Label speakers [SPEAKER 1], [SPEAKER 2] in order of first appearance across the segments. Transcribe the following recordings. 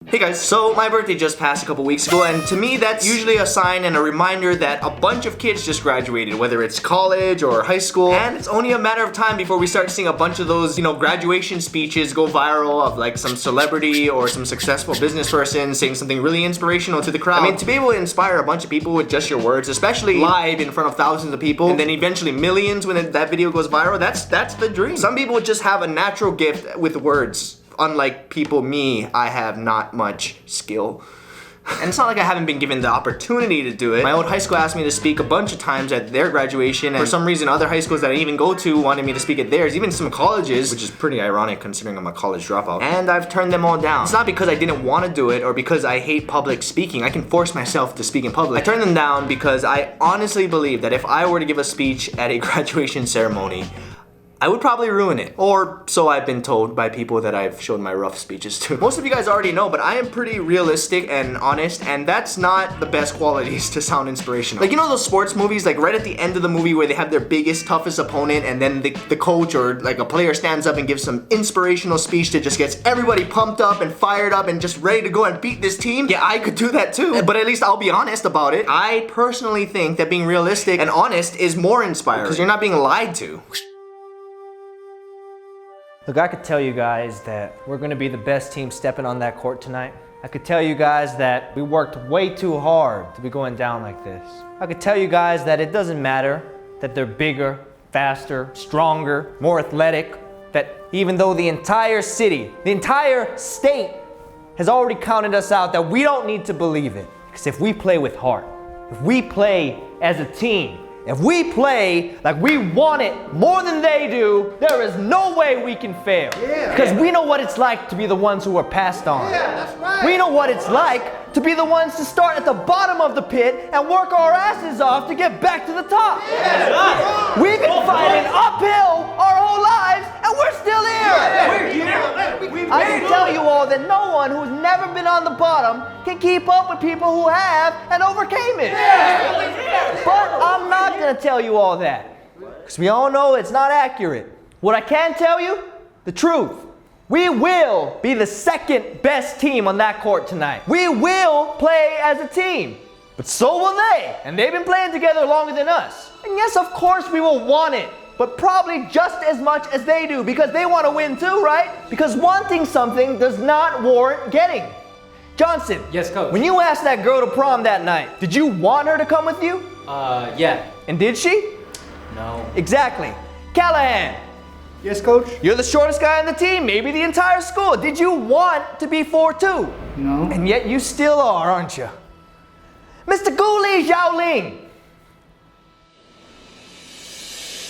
[SPEAKER 1] Hey guys, so my birthday just passed a couple weeks ago, and to me that's usually a sign and a reminder that a bunch of kids just graduated, whether it's college or high school, and it's only a matter of time before we start seeing a bunch of those, graduation speeches go viral of like some celebrity or some successful business person saying something really inspirational to the crowd. I mean, to be able to inspire a bunch of people with just your words, especially live in front of thousands of people, and then eventually millions when that video goes viral, that's the dream. Some people just have a natural gift with words. Unlike me, I have not much skill. And it's not like I haven't been given the opportunity to do it. My old high school asked me to speak a bunch of times at their graduation, and for some reason other high schools that I even go to wanted me to speak at theirs, even some colleges, which is pretty ironic considering I'm a college dropout. And I've turned them all down. It's not because I didn't want to do it or because I hate public speaking. I can force myself to speak in public. I turned them down because I honestly believe that if I were to give a speech at a graduation ceremony, I would probably ruin it. Or so I've been told by people that I've shown my rough speeches to. Most of you guys already know, but I am pretty realistic and honest, and that's not the best qualities to sound inspirational. Like, those sports movies, like right at the end of the movie where they have their biggest, toughest opponent, and then the coach or like a player stands up and gives some inspirational speech that just gets everybody pumped up and fired up and just ready to go and beat this team. Yeah, I could do that too, but at least I'll be honest about it. I personally think that being realistic and honest is more inspiring because you're not being lied to.
[SPEAKER 2] Look, I could tell you guys that we're going to be the best team stepping on that court tonight. I could tell you guys that we worked way too hard to be going down like this. I could tell you guys that it doesn't matter that they're bigger, faster, stronger, more athletic, that even though the entire city, the entire state has already counted us out, that we don't need to believe it. Because if we play with heart, if we play as a team, if we play like we want it more than they do, there is no way we can fail. Because we know what it's like to be the ones who are passed on.
[SPEAKER 3] That's right.
[SPEAKER 2] We know what it's like to be the ones to start at the bottom of the pit and work our asses off to get back to the top. We've been fighting uphill our whole lives and we're still here. I can tell you all that no one who's never been on the bottom can keep up with people who have and overcame it. But I'm not going to tell you all that, because we all know it's not accurate. What I can tell you, the truth. We will be the second best team on that court tonight. We will play as a team, but so will they. And they've been playing together longer than us. And yes, of course we will want it, but probably just as much as they do, because they want to win too, right? Because wanting something does not warrant getting. Johnson.
[SPEAKER 4] Yes, coach.
[SPEAKER 2] When you asked that girl to prom that night, did you want her to come with you?
[SPEAKER 4] Yeah.
[SPEAKER 2] And did she?
[SPEAKER 4] No.
[SPEAKER 2] Exactly. Callahan.
[SPEAKER 3] Yes, coach?
[SPEAKER 2] You're the shortest guy on the team, maybe the entire school. Did you want to be 4'2"?
[SPEAKER 3] No.
[SPEAKER 2] And yet you still are, aren't you? Mr. Guli Xiaoling.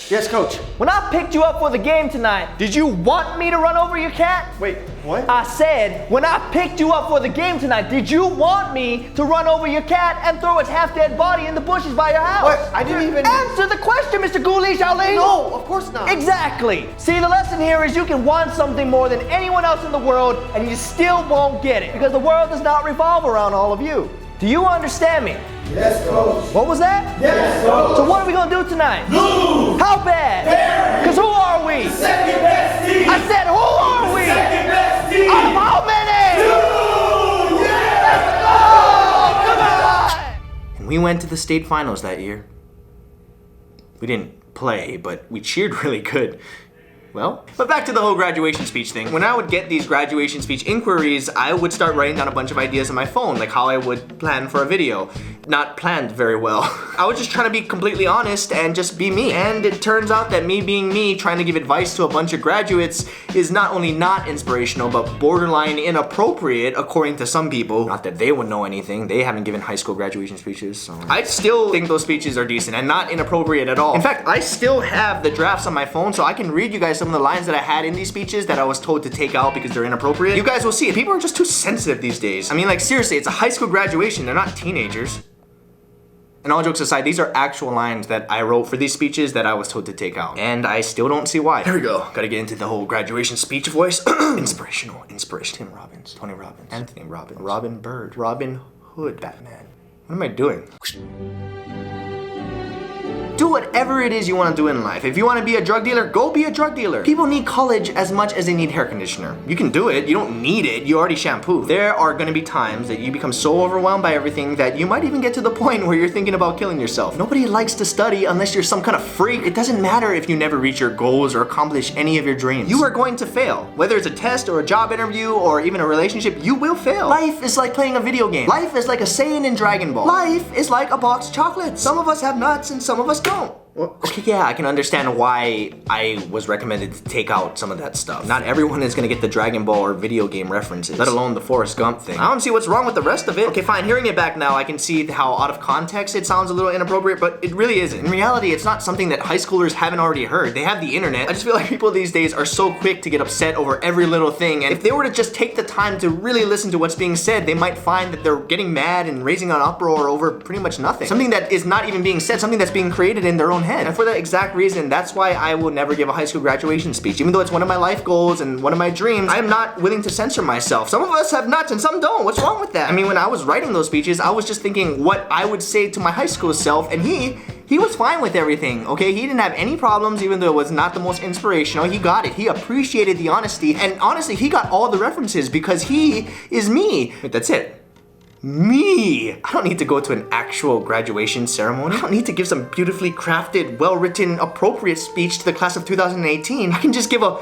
[SPEAKER 3] Yes, coach.
[SPEAKER 2] When I picked you up for the game tonight, did you want me to run over your cat?
[SPEAKER 3] Wait, what?
[SPEAKER 2] I said, when I picked you up for the game tonight, did you want me to run over your cat and throw its half-dead body in the bushes by your house?
[SPEAKER 3] What? I didn't even...
[SPEAKER 2] Answer the question, Mr. Guli Xiaoling.
[SPEAKER 3] No, of course not.
[SPEAKER 2] Exactly. See, the lesson here is you can want something more than anyone else in the world and you still won't get it because the world does not revolve around all of you. Do you understand me?
[SPEAKER 3] Yes, coach.
[SPEAKER 2] What was that?
[SPEAKER 3] Yes, coach.
[SPEAKER 2] So what are we going to do tonight?
[SPEAKER 3] Lose.
[SPEAKER 2] How bad? Because who are we?
[SPEAKER 3] The second best team.
[SPEAKER 2] I said, who are we?
[SPEAKER 3] Second best team.
[SPEAKER 2] Out of how many?
[SPEAKER 3] 2. Yes.
[SPEAKER 2] Oh, come on!
[SPEAKER 1] And we went to the state finals that year. We didn't play, but we cheered really good. Well, but back to the whole graduation speech thing. When I would get these graduation speech inquiries, I would start writing down a bunch of ideas on my phone, like how I would plan for a video. Not planned very well. I was just trying to be completely honest and just be me. And it turns out that me being me, trying to give advice to a bunch of graduates, is not only not inspirational, but borderline inappropriate according to some people. Not that they would know anything. They haven't given high school graduation speeches, so. I still think those speeches are decent and not inappropriate at all. In fact, I still have the drafts on my phone, so I can read you guys some of the lines that I had in these speeches that I was told to take out because they're inappropriate. You guys will see it. People are just too sensitive these days. I mean, like, seriously, it's a high school graduation. They're not teenagers. And all jokes aside, these are actual lines that I wrote for these speeches that I was told to take out. And I still don't see why. Here we go. Gotta get into the whole graduation speech voice. Inspirational. Tim Robbins, Tony Robbins, Anthony Robbins, Robin Bird, Robin Hood, Batman. What am I doing? Do whatever it is you want to do in life. If you want to be a drug dealer, go be a drug dealer. People need college as much as they need hair conditioner. You can do it. You don't need it. You already shampoo. There are going to be times that you become so overwhelmed by everything that you might even get to the point where you're thinking about killing yourself. Nobody likes to study unless you're some kind of freak. It doesn't matter if you never reach your goals or accomplish any of your dreams. You are going to fail. Whether it's a test or a job interview or even a relationship, you will fail. Life is like playing a video game. Life is like a Saiyan in Dragon Ball. Life is like a box of chocolates. Some of us have nuts and some of us don't. Well, okay, yeah, I can understand why I was recommended to take out some of that stuff. Not everyone is gonna get the Dragon Ball or video game references, let alone the Forrest Gump thing. I don't see what's wrong with the rest of it. Okay, fine, hearing it back now, I can see how out of context it sounds a little inappropriate, but it really isn't. In reality, it's not something that high schoolers haven't already heard. They have the internet. I just feel like people these days are so quick to get upset over every little thing, and if they were to just take the time to really listen to what's being said, they might find that they're getting mad and raising an uproar over pretty much nothing. Something that is not even being said, something that's being created in their own head. And for that exact reason, that's why I will never give a high school graduation speech. Even though it's one of my life goals and one of my dreams, I am not willing to censor myself. Some of us have nuts and some don't. What's wrong with that? I mean, when I was writing those speeches, I was just thinking what I would say to my high school self, and he was fine with everything, okay? He didn't have any problems, even though it was not the most inspirational. He got it. He appreciated the honesty, and honestly, he got all the references because he is me. Wait, that's it. Me! I don't need to go to an actual graduation ceremony. I don't need to give some beautifully crafted, well-written, appropriate speech to the class of 2018. I can just give a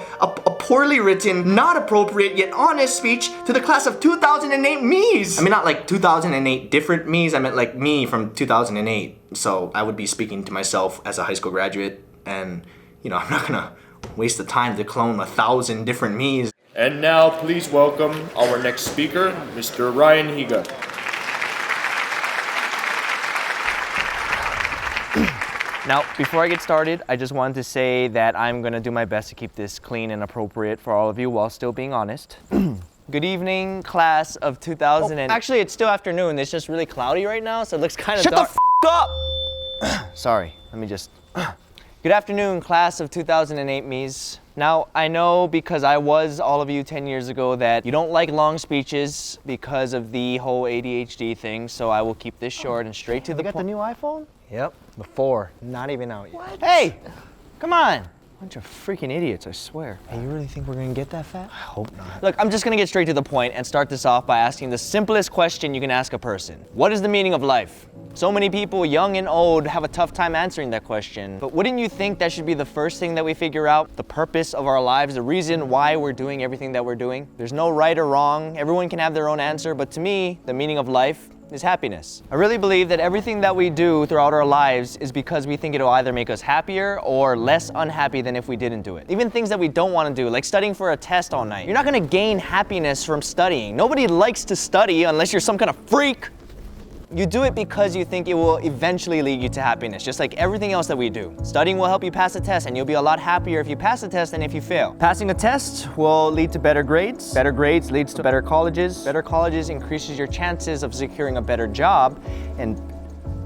[SPEAKER 1] poorly written, not appropriate, yet honest speech to the class of 2008 me's. I mean, not like 2008 different me's, I meant like me from 2008. So I would be speaking to myself as a high school graduate, and you know, I'm not gonna waste the time to clone 1,000 different me's.
[SPEAKER 5] And now, please welcome our next speaker, Mr. Ryan Higa.
[SPEAKER 2] Now, before I get started, I just wanted to say that I'm gonna do my best to keep this clean and appropriate for all of you while still being honest. Good evening, class of 2000 and... Actually, it's still afternoon. It's just really cloudy right now, so it looks kind of dark. Shut the f*** up! Sorry, let me just... Good afternoon, class of 2008 me's. Now, I know because I was all of you 10 years ago that you don't like long speeches because of the whole ADHD thing, so I will keep this short and straight to the point. You got the new iPhone? Yep, the 4, not even out yet. What? Hey, come on. Bunch of freaking idiots, I swear. Hey, you really think we're gonna get that fat? I hope not. Look, I'm just gonna get straight to the point and start this off by asking the simplest question you can ask a person. What is the meaning of life? So many people, young and old, have a tough time answering that question. But wouldn't you think that should be the first thing that we figure out? The purpose of our lives, the reason why we're doing everything that we're doing? There's no right or wrong. Everyone can have their own answer, but to me, the meaning of life is happiness. I really believe that everything that we do throughout our lives is because we think it'll either make us happier or less unhappy than if we didn't do it. Even things that we don't want to do, like studying for a test all night. You're not gonna gain happiness from studying. Nobody likes to study unless you're some kind of freak. You do it because you think it will eventually lead you to happiness, just like everything else that we do. Studying will help you pass a test, and you'll be a lot happier if you pass a test than if you fail. Passing a test will lead to better grades. Better grades leads to better colleges. Better colleges increases your chances of securing a better job. And,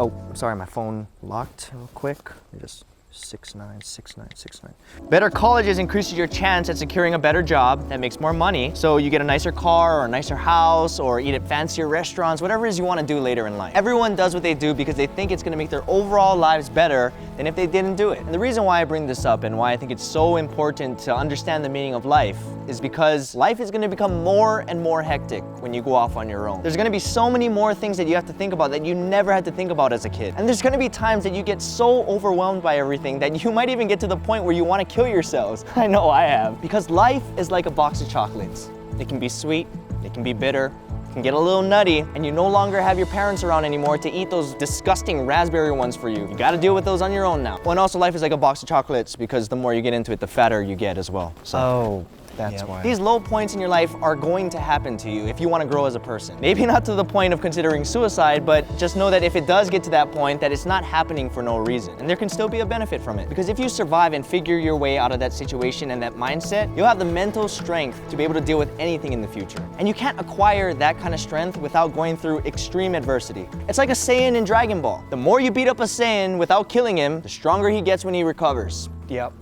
[SPEAKER 2] oh, sorry, my phone locked real quick. Just 696969. Better colleges increases your chance at securing a better job that makes more money, so you get a nicer car or a nicer house or eat at fancier restaurants, whatever it is you want to do later in life. Everyone does what they do because they think it's going to make their overall lives better than if they didn't do it. And the reason why I bring this up and why I think it's so important to understand the meaning of life is because life is going to become more and more hectic when you go off on your own. There's going to be so many more things that you have to think about that you never had to think about as a kid. And there's going to be times that you get so overwhelmed by everything that you might even get to the point where you want to kill yourselves. I know I have. Because life is like a box of chocolates. It can be sweet, it can be bitter, it can get a little nutty, and you no longer have your parents around anymore to eat those disgusting raspberry ones for you. You gotta deal with those on your own now. Well, and also life is like a box of chocolates because the more you get into it, the fatter you get as well. So, that's why. These low points in your life are going to happen to you if you want to grow as a person. Maybe not to the point of considering suicide, but just know that if it does get to that point, that it's not happening for no reason. And there can still be a benefit from it. Because if you survive and figure your way out of that situation and that mindset, you'll have the mental strength to be able to deal with anything in the future. And you can't acquire that kind of strength without going through extreme adversity. It's like a Saiyan in Dragon Ball. The more you beat up a Saiyan without killing him, the stronger he gets when he recovers. Yep.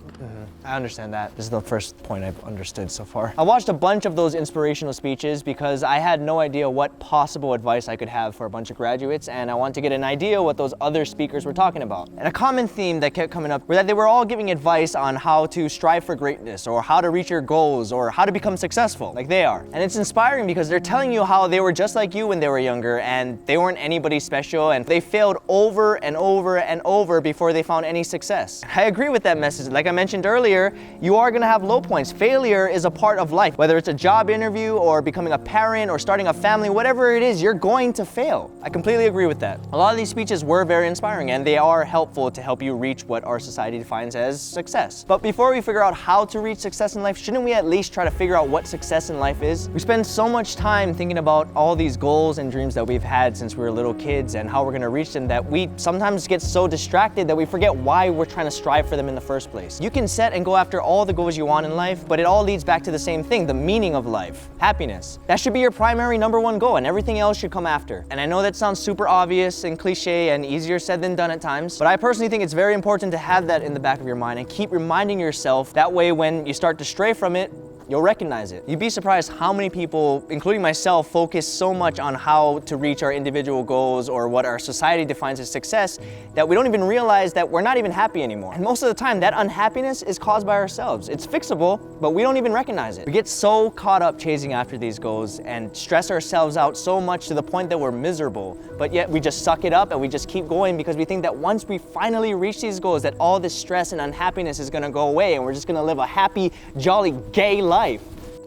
[SPEAKER 2] I understand that. This is the first point I've understood so far. I watched a bunch of those inspirational speeches because I had no idea what possible advice I could have for a bunch of graduates, and I wanted to get an idea what those other speakers were talking about. And a common theme that kept coming up were that they were all giving advice on how to strive for greatness, or how to reach your goals, or how to become successful, like they are. And it's inspiring because they're telling you how they were just like you when they were younger, and they weren't anybody special, and they failed over and over and over before they found any success. I agree with that message. Like I mentioned earlier, you are gonna have low points. Failure is a part of life. Whether it's a job interview or becoming a parent or starting a family, whatever it is, you're going to fail. I completely agree with that. A lot of these speeches were very inspiring, and they are helpful to help you reach what our society defines as success. But before we figure out how to reach success in life, shouldn't we at least try to figure out what success in life is? We spend so much time thinking about all these goals and dreams that we've had since we were little kids and how we're gonna reach them that we sometimes get so distracted that we forget why we're trying to strive for them in the first place. You can set and go after all the goals you want in life, but it all leads back to the same thing, the meaning of life, happiness. That should be your primary #1 goal, and everything else should come after. And I know that sounds super obvious and cliche and easier said than done at times, but I personally think it's very important to have that in the back of your mind and keep reminding yourself. That way when you start to stray from it, you'll recognize it. You'd be surprised how many people, including myself, focus so much on how to reach our individual goals or what our society defines as success that we don't even realize that we're not even happy anymore. And most of the time, that unhappiness is caused by ourselves. It's fixable, but we don't even recognize it. We get so caught up chasing after these goals and stress ourselves out so much to the point that we're miserable, but yet we just suck it up and we just keep going because we think that once we finally reach these goals, that all this stress and unhappiness is gonna go away and we're just gonna live a happy, jolly, gay life.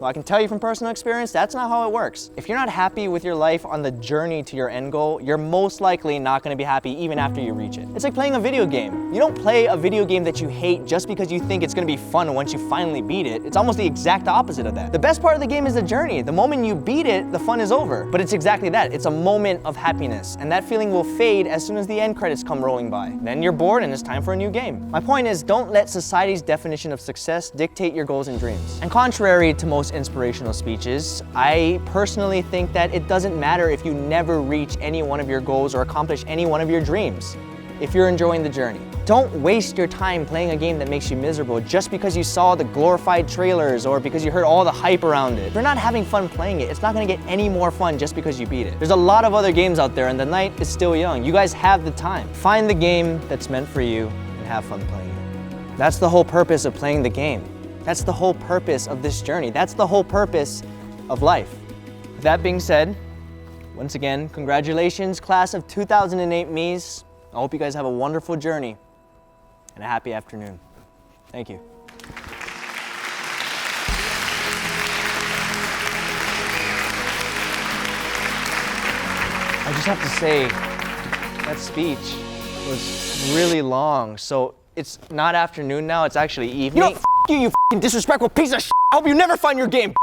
[SPEAKER 2] Well, I can tell you from personal experience, that's not how it works. If you're not happy with your life on the journey to your end goal, you're most likely not gonna be happy even after you reach it. It's like playing a video game. You don't play a video game that you hate just because you think it's gonna be fun once you finally beat it. It's almost the exact opposite of that. The best part of the game is the journey. The moment you beat it, the fun is over. But it's exactly that. It's a moment of happiness, and that feeling will fade as soon as the end credits come rolling by. Then you're bored and it's time for a new game. My point is, don't let society's definition of success dictate your goals and dreams. And contrary to most inspirational speeches, I personally think that it doesn't matter if you never reach any one of your goals or accomplish any one of your dreams, if you're enjoying the journey. Don't waste your time playing a game that makes you miserable just because you saw the glorified trailers or because you heard all the hype around it. If you're not having fun playing it, it's not gonna get any more fun just because you beat it. There's a lot of other games out there and the night is still young. You guys have the time. Find the game that's meant for you and have fun playing it. That's the whole purpose of playing the game. That's the whole purpose of this journey. That's the whole purpose of life. With that being said, once again, congratulations, class of 2008 Mies. I hope you guys have a wonderful journey and a happy afternoon. Thank you. I just have to say, that speech was really long, so it's not afternoon now, it's actually evening. You know, you f***ing disrespectful piece of shit. I hope you never find your game.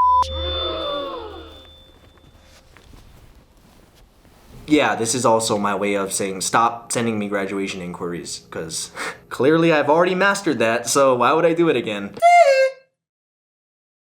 [SPEAKER 1] Yeah, this is also my way of saying stop sending me graduation inquiries, because clearly I've already mastered that, so why would I do it again?